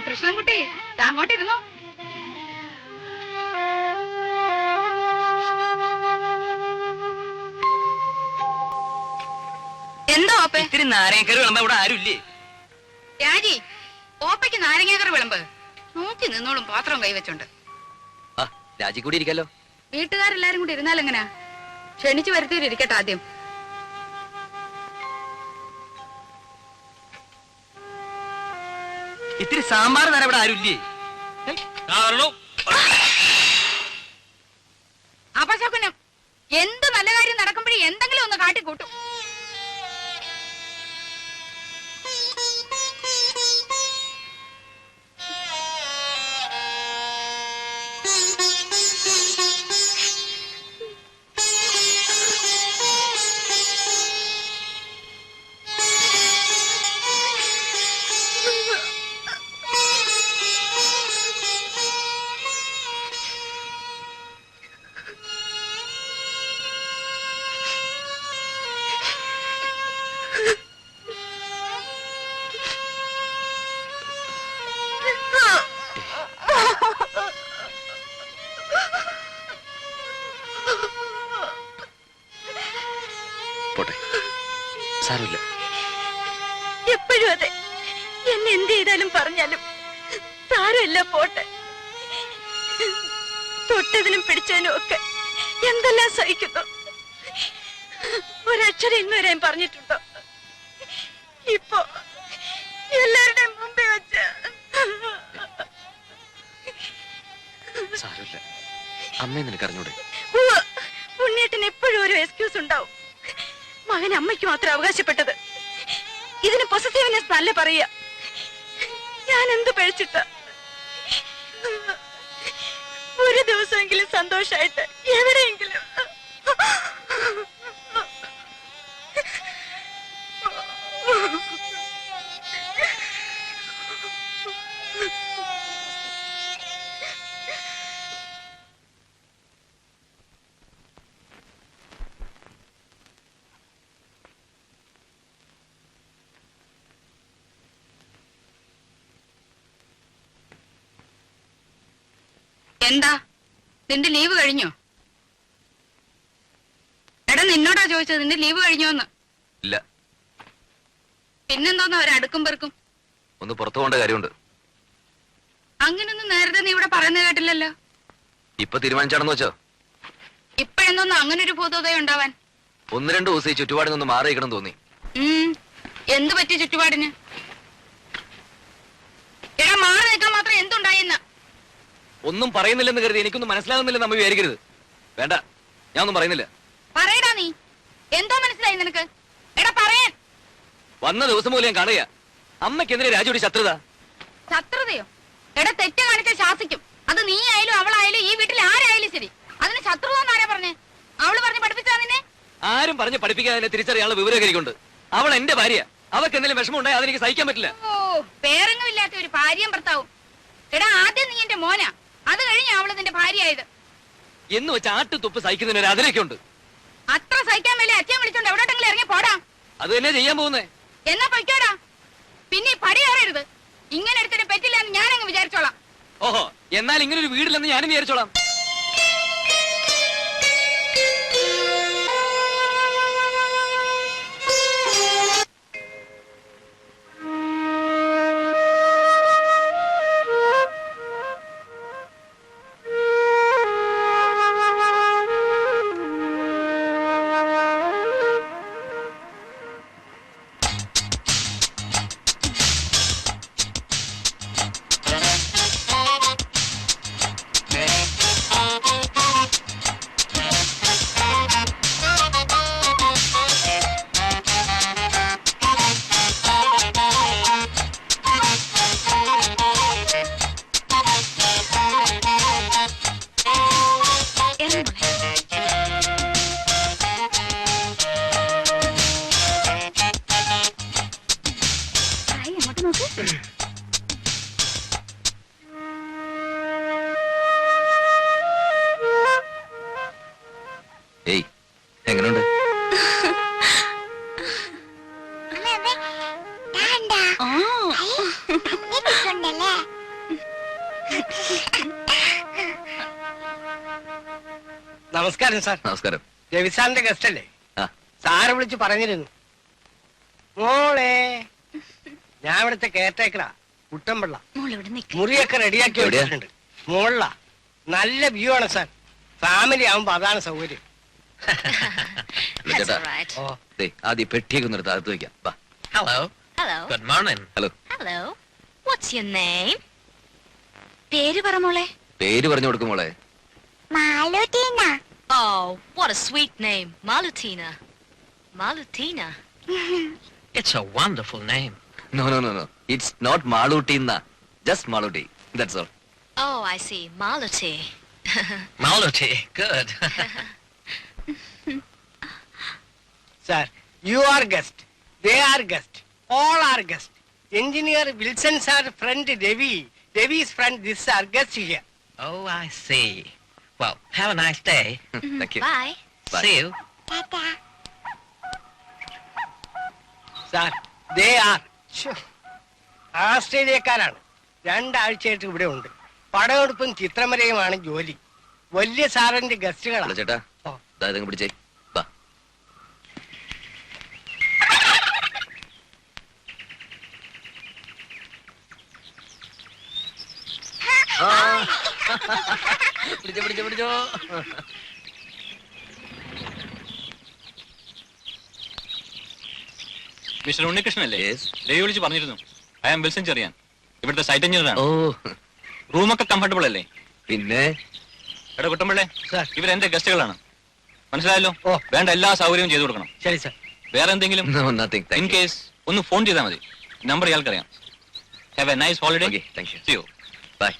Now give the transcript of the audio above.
കൃഷ്ണൻകുട്ടി അങ്ങോട്ടിരുന്നു. എന്തോ ഓപ്പ ഇത്തിരി നാരങ്ങക്കറി വിളമ്പ ഇവിടെ ആരുമില്ലേ? രാജി, ഓപ്പയ്ക്ക് നാരങ്ങക്കറി വിളമ്പ്. നോക്കി നിന്നോളും പാത്രം കൈവച്ചോണ്ട്. രാജി കൂടി ഇരിക്കല്ലോ. വീട്ടുകാരെല്ലാരും കൂടി ഇരുന്നാലെങ്ങനാ? ക്ഷണിച്ചു വരുത്തിയിട്ടിരിക്കട്ടെ ആദ്യം. ഇത്തിരി സാമ്പാർ തരാൻ ഇവിടെ ആരുമില്ലേ? അപശകുനം. എന്ത് നല്ല കാര്യം നടക്കുമ്പോഴേ എന്തെങ്കിലും ഒന്ന് കാട്ടിക്കൂട്ടും. സാരമില്ല. എപ്പോഴും അതെ. എന്നെ എന്ത് ചെയ്താലും പറഞ്ഞാലും സാരമില്ല, പോട്ടെ. തൊട്ടതിനും പിടിച്ചതിനും ഒക്കെ എന്തെല്ലാം സഹിക്കുന്നു. ഒരക്ഷരം ഇന്നുവരെയും പറഞ്ഞിട്ടുണ്ടോ? ഇപ്പൊ എല്ലാവരുടെയും മുമ്പേ വെച്ച്. സാരമില്ല, അമ്മയെ നിനക്കറിഞ്ഞൂടെ? ഉണ്ണിയേട്ടന് എപ്പോഴും ഒരു എക്സ്ക്യൂസ് ഉണ്ടാവും. മകൻ അമ്മയ്ക്ക് മാത്രം അവകാശപ്പെട്ടത്. ഇതിന് പൊസസീവ്നെസ് നല്ല പറയുക. ഞാൻ എന്ത് പഴിച്ചിട്ട? ഒരു ദിവസമെങ്കിലും സന്തോഷായിട്ട് എവിടെയെങ്കിലും. എന്താ, നിന്റെ ലീവ് കഴിഞ്ഞോ? എടാ, നിന്നോടാ ചോദിച്ചത് നിന്റെ ലീവ് കഴിഞ്ഞോന്ന്. ഇല്ല. പിന്നെന്തോന്നാ ഒരടുക്കും പെറുക്കും? ഒന്ന് പുറത്തു പോകേണ്ട കാര്യമുണ്ട്. അങ്ങനൊന്നും നേരത്തെ നീ ഇവിടെ പറയുന്നത് കേട്ടില്ലല്ലോ. ഇപ്പൊ തീരുമാനിച്ചാണെന്ന് വെച്ചോ? ഇപ്പഴെന്തോന്നു അങ്ങനെ ഒരു ഭൂതോദയം ഉണ്ടാവാൻ? ഒന്ന് രണ്ടു ദിവസം ഈ ചുറ്റുപാടിൽ നിന്ന് മാറിയിക്കണം തോന്നി. എന്ത് പറ്റി ചുറ്റുപാടിന്? എടാ, മാറി നിൽക്കാൻ മാത്രം എന്തുണ്ടായിന്ന? ഒന്നും പറയുന്നില്ലെന്ന് കരുതി എനിക്കൊന്നും മനസ്സിലാകുന്നില്ലെന്ന് അമ്മ വിചാരിക്കരുത്. വേണ്ട, ഞാൻ ഒന്നും പറയുന്നില്ല. പറയടാ, നീ എന്തോ മനസ്സിലായി നിനക്ക്? എടാ, പറയാൻ. വന്ന ദിവസം പോലെ ഞാൻ കാണുക. അമ്മയ്ക്കെതിരെ രാജുവിടെ ശത്രുത. ശത്രുതയോ? എടാ, തെറ്റ് കാണിച്ച ശാസിക്കും. അത് നീ ആയാലും അവളായാലും ഈ വീട്ടിൽ ആരായാലും ശരി. അതിന് ശത്രുത എന്നാരാ പറഞ്ഞേ? അവള് പറഞ്ഞ് പഠിപ്പിച്ചാ നിന്നെ? ആരും പറഞ്ഞ് പഠിപ്പിക്കാതെ തിരിച്ചറിയാനുള്ള വിവരകരിക്കുണ്ട്. അവൾ എന്റെ ഭാര്യ. അവർക്ക് എന്തെങ്കിലും വിഷമം ഉണ്ടായി അതെനിക്ക് സഹിക്കാൻ പറ്റില്ല. ഓ, പേരെങ്ങും ഇല്ലാത്ത ഒരു ഭാര്യയും ഭർത്താവും. എടാ, ആദ്യം നീ എന്റെ മോനാ, അത് കഴിഞ്ഞ് അവള് നിന്റെ ഭാര്യയായത്. എന്ന് വെച്ച് ആട്ടുതുപ്പ് സഹിക്കുന്നതിന് അതിലൊക്കെ ഉണ്ട്. അത്ര സഹിക്കാൻ വേണ്ടി അച്ഛൻ വിളിച്ചോണ്ട് എവിടോട്ടെങ്കിലും ഇറങ്ങി പോടാ. അത് തന്നെ ചെയ്യാൻ പോകുന്നേ. എന്നാ പൊയ്ക്കോടാ. പിന്നെ പടി കയറരുത്. ഇങ്ങനെ എടുത്തിട്ട് പറ്റില്ല എന്ന് ഞാനങ്ങ് വിചാരിച്ചോളാം. ഓഹോ, എന്നാൽ ഇങ്ങനെ ഒരു വീടില്ലെന്ന് ഞാനും വിചാരിച്ചോളാം. ഏയ്, എങ്ങനെയുണ്ട്? നമസ്കാരം സാർ. നമസ്കാരം. രവിസാറിന്റെ ഗസ്റ്റ് അല്ലേ? ആ. സാറ് വിളിച്ച് പറഞ്ഞിരുന്നു. മോളെ, ഞാൻ ഇവിടുത്തെ കെയർടേക്കറാ, കുട്ടമ്പിള്ള. മോളിവിടെ നിൽക്ക്. മുറിയൊക്കെ റെഡിയാക്കി എവിടെയാ? വെച്ചിട്ടുണ്ട്. മോളിലാ. നല്ല വ്യൂ ആണ് സാർ. ഫാമിലി ആവുമ്പോ അതാണ് സൗകര്യം. ചേട്ടാ, ഓ, ദേ, ആദ്യം പെട്ടിയൊക്കെ ഒന്ന് എടുത്ത് അകത്ത് വെക്കാം. വാ. Hello. Hello. Good morning. Hello. Hello. What's your name? പേര് പറ മോളെ. പേര് പറഞ്ഞു കൊടുക്കും മോളെ. മാലുട്ടീന. Oh, what a sweet name. Malutina. Malutina. It's a wonderful name. No no no no, it's not Malootti എന്നാ, just Malootti, that's all. Oh, I see. Maluti. Maluti. Good. Sir, you are guest, they are guest, all are guest. Engineer Wilson sir friend Ravi, Ravi's friend this are guest here. Oh, I see. Well, have a nice day. Thank you. Bye. Bye. See you. Sir, they are ആസ്ട്രേലിയക്കാരാണ്. 2 ആഴ്ചയായിട്ട് ഇവിടെ ഉണ്ട്. പടമെടുപ്പും ചിത്രമരയുമാണ് ജോലി. വലിയ സാറിന്റെ hello ഗസ്റ്റുകളാണ്. ചേട്ടാ, ഓ. ഇതങ്ങ് പിടിച്ചേ. വാ. പിടിച്ചോ പിടിച്ചോ പിടിച്ചോ. മിസ്റ്റർ ഉണ്ണികൃഷ്ണൻ അല്ലേ? Yes. രവി വിളിച്ച് പറഞ്ഞിരുന്നു. ഐ ആം വിൽസൺ ചെറിയാൻ, ഇവിടുത്തെ സൈറ്റ് എഞ്ചിനീയർ ഓ, ആണ്. റൂമൊക്കെ കംഫർട്ടബിൾ അല്ലേ? പിന്നെ എടാ കുട്ടമ്പിള്ളേ, സാർ. ഇവരെന്റെ ഗസ്റ്റുകളാണ്, മനസ്സിലായല്ലോ? ഓ. വേണ്ട എല്ലാ സൗകര്യവും ചെയ്തു കൊടുക്കണം. ശരി സാർ. വേറെ എന്തെങ്കിലും no nothing, in thank you. Case ഒന്ന് ഫോൺ ചെയ്താൽ മതി. നമ്പർ ഇയാൾക്കറിയാം. Have a nice holiday. Okay, thank you. See you. By.